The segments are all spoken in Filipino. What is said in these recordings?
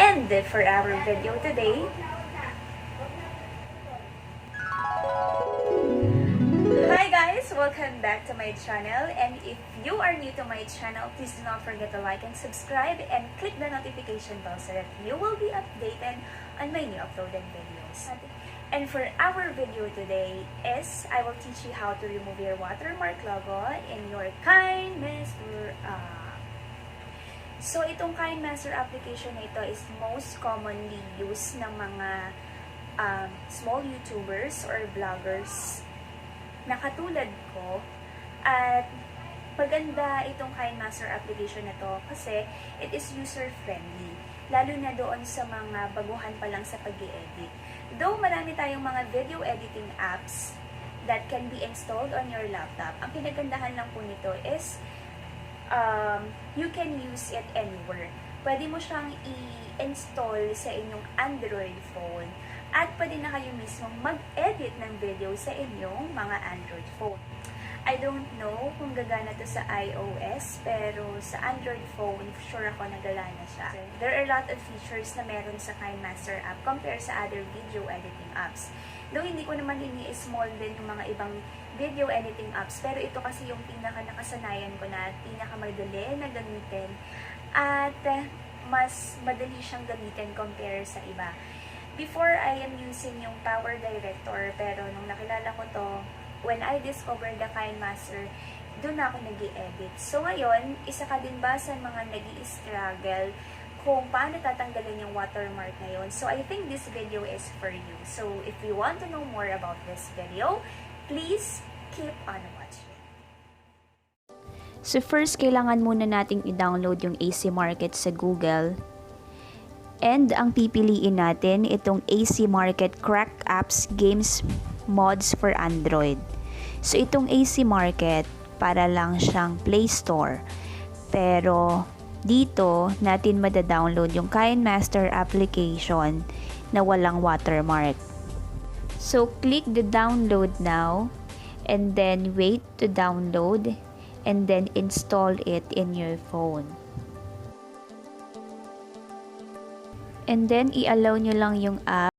And for our video today, hi guys! Welcome back to my channel, and if you are new to my channel, please do not forget to like and subscribe and click the notification bell so that you will be updated on my new uploaded videos. And for our video today is, I will teach you how to remove your watermark logo in your KineMaster app. So, itong KineMaster application na ito is most commonly used ng mga small YouTubers or vloggers na katulad ko. At maganda itong KineMaster application na to kasi it is user-friendly, lalo na doon sa mga baguhan pa lang sa pag-i-edit. Though marami tayong mga video editing apps that can be installed on your laptop, ang pinagandahan lang po nito is you can use it anywhere. Pwede mo siyang i-install sa inyong Android phone at pwede na kayo mismo mag-edit ng video sa inyong mga Android phone. I don't know kung gagana to sa iOS, pero sa Android phone, sure ako nagagana siya. There are a lot of features na meron sa KineMaster app compared sa other video editing apps. Though hindi ko naman ini-small din yung mga ibang video editing apps, pero ito kasi yung pinaka-nakasanayan ko na pinaka-madali na gamitin at mas madali siyang gamitin compare sa iba. Before, I am using yung Power Director, pero nung nakilala ko to, when I discovered the KineMaster, doon ako nag-i-edit. So ngayon, isa ka din ba sa mga nag-i-struggle kung paano tatanggalin yung watermark na yun? So I think this video is for you. So if you want to know more about this video, please keep on watching. So first, kailangan muna nating i-download yung AC Market sa Google. And ang pipiliin natin itong AC Market Crack Apps Games Mods for Android. So itong AC Market, para lang siyang Play Store. Pero dito natin mada-download yung KineMaster application na walang watermark. So click the download now and then wait to download and then install it in your phone. And then i-allow nyo lang yung app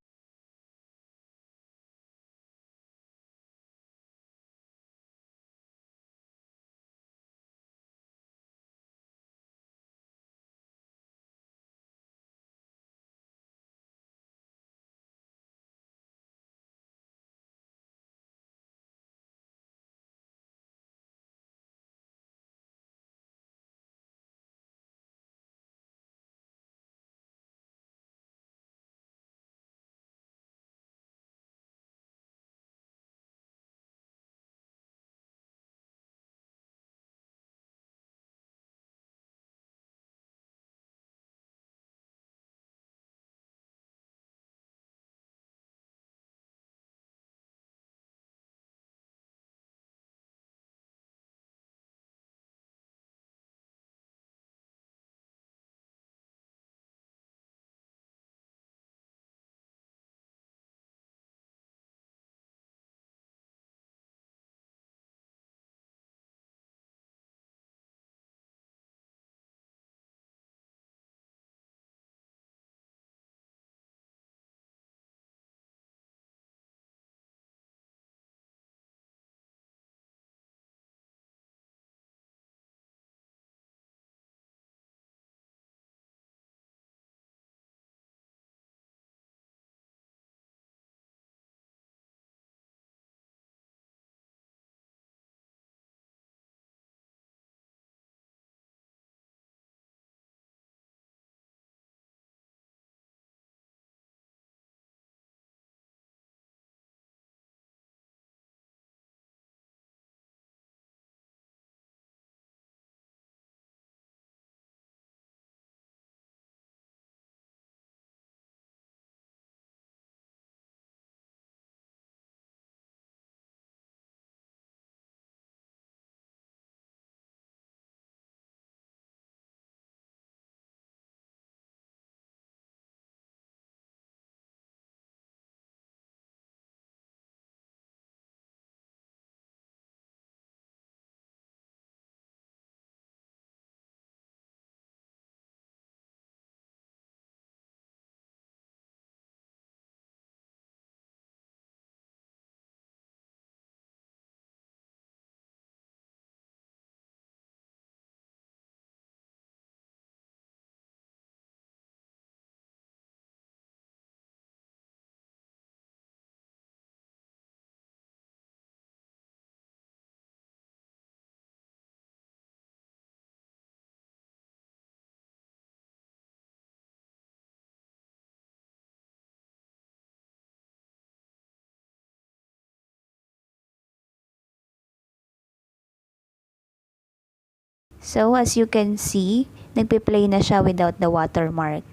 So, as you can see, nagpe-play na siya without the watermark.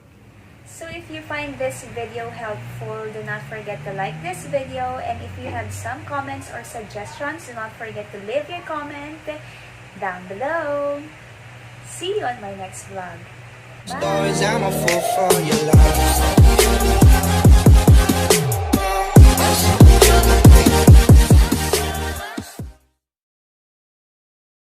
So if you find this video helpful, do not forget to like this video, and if you have some comments or suggestions, do not forget to leave your comment down below. See you on my next vlog. Bye! Stories, I'm a fool for your love.